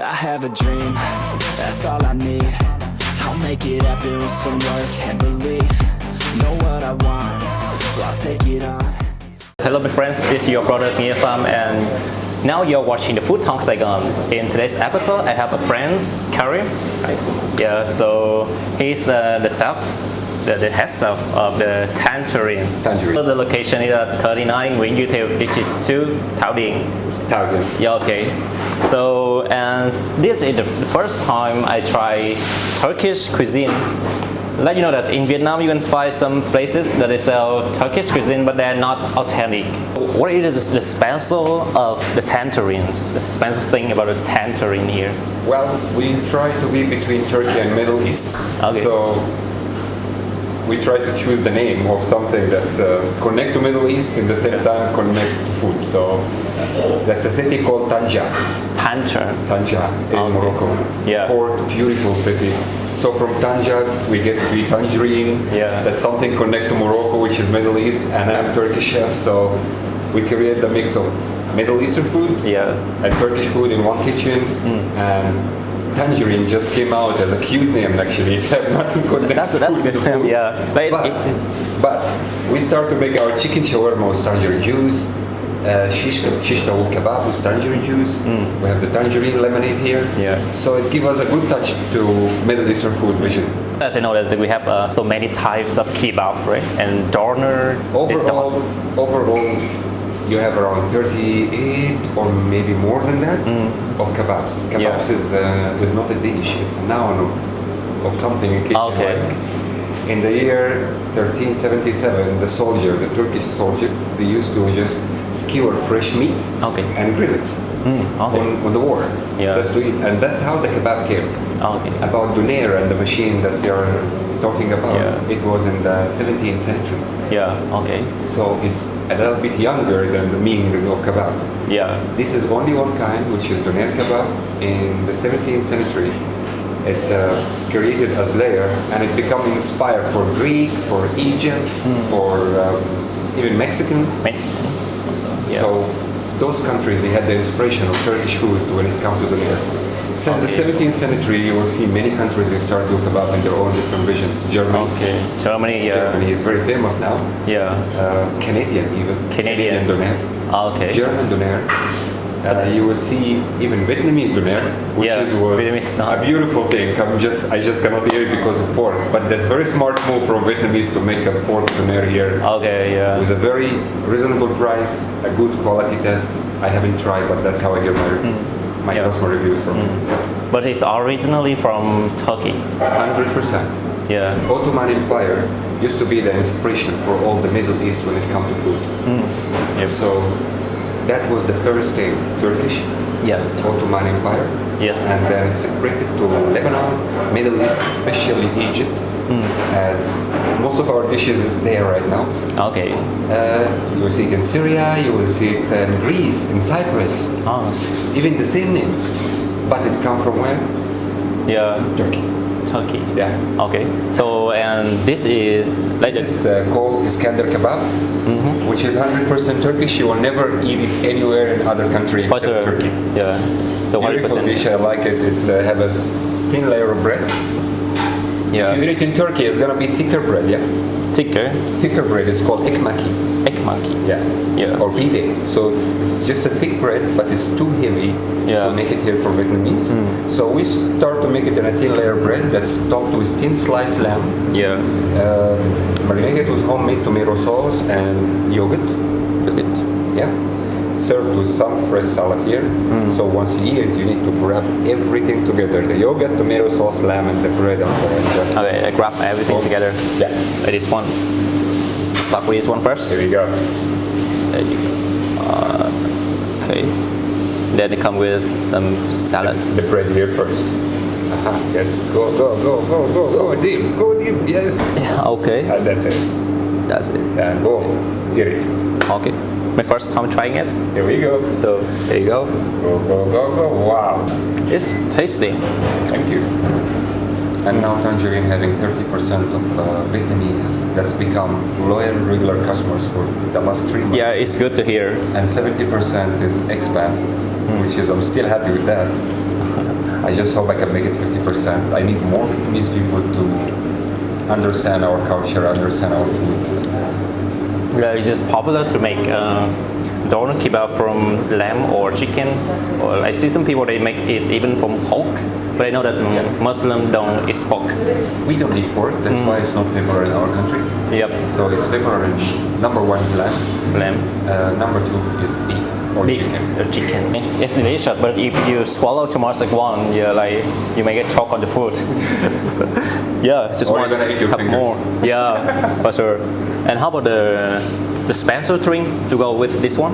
I have a dream, that's all I need. I'll make it happen with some work and belief. Know what I want, so I'll take it on. Hello my friends, this is your brother Nguyen and now you're watching the Food Talk Saigon. In today's episode, I have a friend, Karim. Nice. Yeah, so he's the chef, the head chef of the Tangerine. So the location is at 39 Nguyen, which is to Thao Dien. Yeah, okay. So, and this is the first time I try Turkish cuisine. Let you know that in Vietnam you can find some places that they sell Turkish cuisine, but they're not authentic. What is the special of the Tangerine? The special thing about the Tangerine here? Well, we try to be between Turkey and Middle East. Okay. So we try to choose the name of something that's connect to Middle East in the same time connect to food. So that's a city called Tanja. Tanja in Morocco. Yeah. Port, beautiful city. So from Tanja we get to be Tangerine. Yeah. That's something connect to Morocco, which is Middle East, and I'm Turkish chef. So we create the mix of Middle Eastern food and Turkish food in one kitchen. And Tangerine just came out as a cute name actually. It had nothing connected That's a good name, yeah. But we start to make our chicken shawarma with tangerine juice, shish tawul kebab with tangerine juice. We have the tangerine lemonade here. Yeah. So it gives us a good touch to Middle Eastern food vision. As I know that we have so many types of kebab, right? And doner. Overall, you have around 38 or maybe more than that of kebabs. Kebabs is not a dish; it's a noun of something in kitchen. Okay. Like in the year 1377, the Turkish soldier, they used to just skewer fresh meat and grill it on the war just to eat, and that's how the kebab came. About doner and the machine that you're talking about, it was in the 17th century. So it's a little bit younger than the meaning of kebab. This is only one kind, which is doner kebab. In the 17th century, it's created as layer, and it become inspired for Greek, for Egypt, for even Mexican. So those countries, they had the inspiration of Turkish food when it comes to doner. Since the 17th century, you will see many countries they start doing kebab in their own different vision. Germany. Germany is very famous now. Canadian even. Canadian doner. German doner. You will see even Vietnamese doner, which was a beautiful thing. I just cannot eat it because of pork. But that's very smart move from Vietnamese to make a pork doner here. With a very reasonable price, a good quality test. I haven't tried, but that's how I hear my customer reviews from it. But it's originally from Turkey. 100%. Ottoman Empire used to be the inspiration for all the Middle East when it comes to food. So that was the first thing, Turkish, Ottoman Empire, and then separated to Lebanon, Middle East, especially Egypt, as most of our dishes is there right now. You will see it in Syria, you will see it in Greece, in Cyprus, even the same names, but it comes from where? Turkey. So, and this is called Iskandar kebab, which is 100% Turkish. You will never eat it anywhere in other country except Turkey. So 100%. Beautiful dish, I like it. It's have a thin layer of bread. If you eat it in Turkey, it's gonna be thicker bread. Thicker bread. It's called ekmaki. Or pide. So it's just a thick bread, but it's too heavy to make it here for Vietnamese. So we start to make it in a thin layer bread that's topped with thin sliced lamb. Marinated with homemade tomato sauce and yogurt. Served with some fresh salad here. So once you eat it, you need to grab everything together: the yogurt, tomato sauce, lamb, and the bread. I grab everything together. This one. Start with this one first. Here we go. There you go. Then it comes with some salads. The bread here first. Yes. Go deep. Yes. And that's it. And boom, eat it. My first time trying it. Here we go. So there you go. Go. Wow. It's tasty. Thank you. And now Tangerine having 30% of Vietnamese that's become loyal regular customers for the last 3 months. It's good to hear. And 70% is expat, which is I'm still happy with that. I just hope I can make it 50%. I need more Vietnamese people to understand our culture, understand our food. Yeah, it's just popular to make doner kebab from lamb or chicken, or I see some people they make it even from pork. But I know that Muslim don't eat pork. We don't eat pork. That's why it's not popular in our country. Yep. So it's popular in number one is lamb. Lamb. Number two is beef or chicken. Chicken. It's delicious, but if you swallow too much like one, you may get choke on the food. Yeah, just Or want you're gonna eat your have fingers. more. Yeah, for sure. And how about the Spencer drink to go with this one?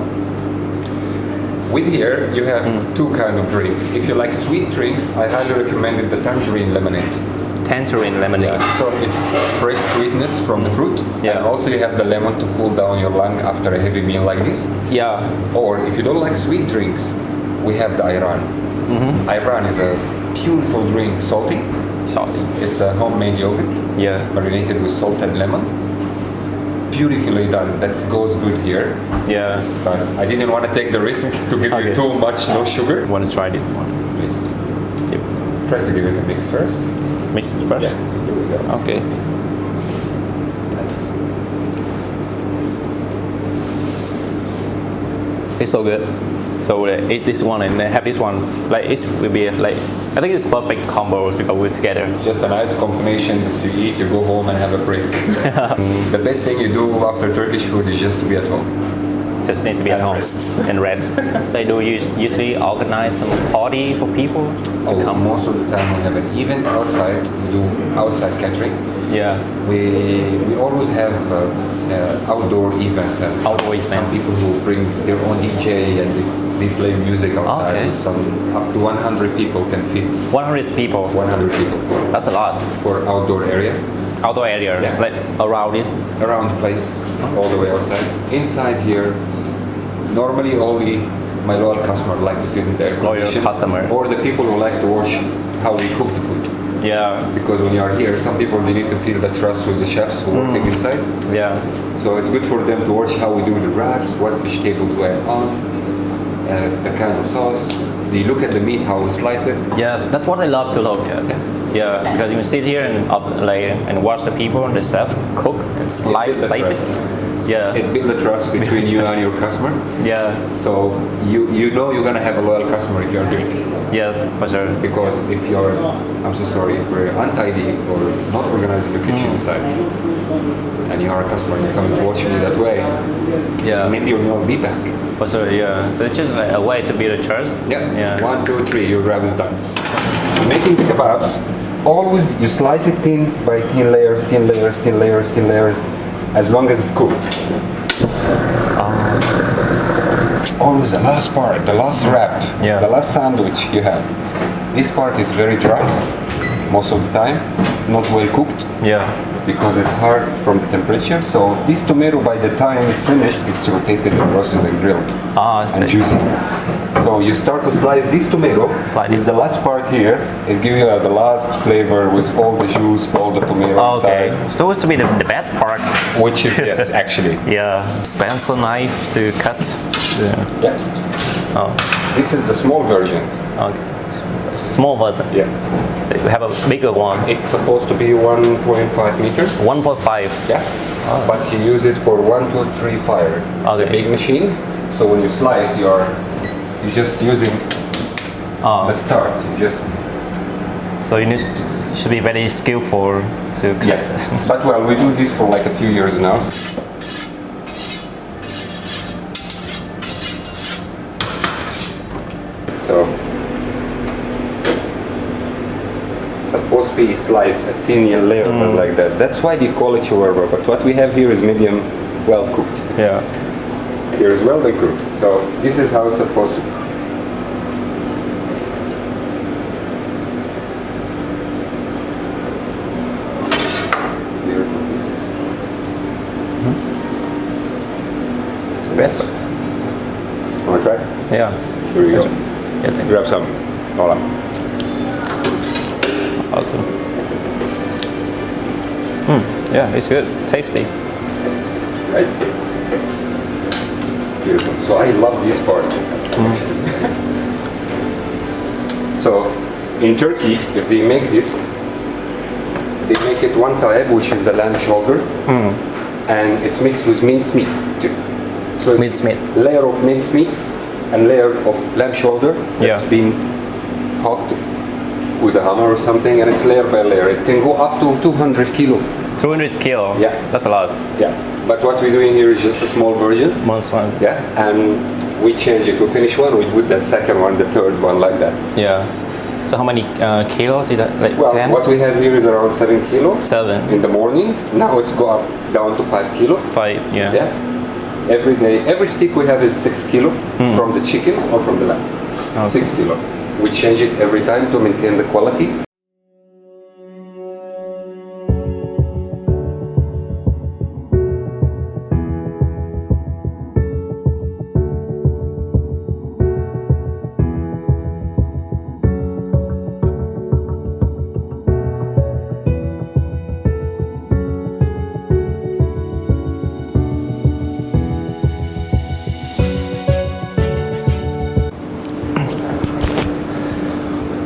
With here, you have two kind of drinks. If you like sweet drinks, I highly recommend the Tangerine lemonade. Tangerine lemonade. Yeah. So it's fresh sweetness from the fruit. Yeah. And also you have the lemon to cool down your lung after a heavy meal like this. Yeah. Or if you don't like sweet drinks, we have the Ayran. Ayran is a beautiful drink, salty. Saucy. It's a homemade yogurt. Yeah. Marinated with salt and lemon. Beautifully done. That goes good here. Yeah. But I didn't want to take the risk to give you too much no sugar. Want to try this one? Please. Yep. Try to give it a mix first. Mix it first. Yeah. Here we go. Okay. Nice. It's so good. So eat this one and have this one. Like it will be like I think it's perfect combo to go with together. Just a nice combination that you eat, you go home and have a break. The best thing you do after Turkish food is just to be at home. Just need to be at home and rest. They do usually organize some party for people to come. Most of the time we have an event outside. We do outside catering. Yeah. We always have outdoor event and some people who bring their own DJ and they play music outside. Okay. With some up to 100 people can fit. 100 people. 100 people. That's a lot. For outdoor area. Outdoor area, Yeah. like around this. Around the place, all the way outside. Inside here, normally only my loyal customer like to sit in the air condition. Loyal customer. Or the people who like to watch how we cook the food. Yeah. Because when you are here, some people they need to feel the trust with the chefs who working inside. Yeah. So it's good for them to watch how we do the wraps, what vegetables we have on, the kind of sauce. They look at the meat, how we slice it. Yes, that's what I love to look at. Yeah, because you can sit here and watch the people and the chef cook and slice it. Yeah. It builds the trust between you and your customer. Yeah. So you know you're gonna have a loyal customer if you're doing it. Yes, for sure. Because if you're, I'm so sorry, if you're untidy or not organizing the kitchen inside, and you are a customer and you're coming to watch me that way, Yeah. maybe you'll not be back. For sure, yeah. So it's just like a way to build a trust. Yeah. 1, 2, 3, your grab is done. Making the kebabs, always you slice it thin by thin layers, thin layers, thin layers, thin layers, as long as it's cooked. Always the last part, the last wrap, the last sandwich you have. This part is very dry, most of the time, not well cooked. Yeah. Because it's hard from the temperature. So this tomato, by the time it's finished, it's rotated and roasted and grilled and juicy. So you start to slice this tomato. With the last part here, it gives you the last flavor with all the juice, all the tomato inside. So it's to be the best part. Which is, yes, actually. Yeah. Pencil knife to cut. Yeah. Oh. This is the small version. Okay. Small version. Yeah. We have a bigger one. It's supposed to be 1.5 meters. 1.5. Yeah. But you use it for 1, 2, 3 fire. Okay. The big machines. So when you slice, you're just using the start. You just. So you should be very skillful to cut. Yeah. But well, we do this for like a few years now. So supposed to be sliced a thin layer like that. That's why they call it shawarma. But what we have here is medium well cooked. Yeah. Here is well done cooked. So this is how it's supposed to be. Beautiful pieces. Best. Want to try? Yeah. Here we go. Yeah, thank you. Grab some. Voila. Awesome. Yeah, it's good. Tasty. Right. Beautiful. So I love this part. So in Turkey, if they make this, they make it one type, which is the lamb shoulder, and it's mixed with minced meat too. So it's minced meat. Layer of minced meat and layer of lamb shoulder that's been hacked with a hammer or something, and it's layer by layer. It can go up to 200 kilo. 200 kilo? Yeah. That's a lot. Yeah. But what we're doing here is just a small version. Most one. Yeah. And we change it. We finish one, we put that second one, the third one, like that. Yeah. So how many kilos is that? Like well, 10? What we have here is around 7 kilos. 7. In the morning. Now it's go up down to 5 kilo. 5, yeah. Yeah. Every day, every stick we have is 6 kilo from the chicken or from the lamb. Okay. 6 kilo. We change it every time to maintain the quality.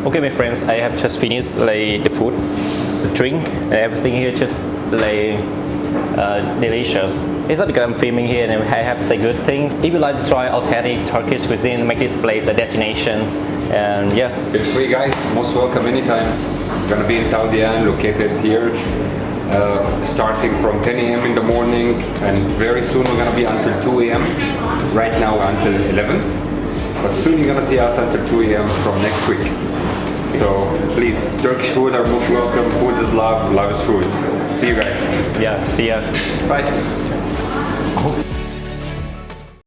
Okay, my friends, I have just finished like the food, the drink, and everything here just like delicious. It's not because I'm filming here and I have to say good things. If you like to try authentic Turkish cuisine, make this place a destination. And yeah. Feel free, guys. Most welcome anytime. Gonna be in Thao, Dien, located here, starting from 10 a.m. in the morning, and very soon we're gonna be until 2 a.m. Right now until 11. But soon you're gonna see us until 2 a.m. from next week. So please, Turkish food are most welcome. Food is love, love is food. See you guys. Yeah, see ya. Bye.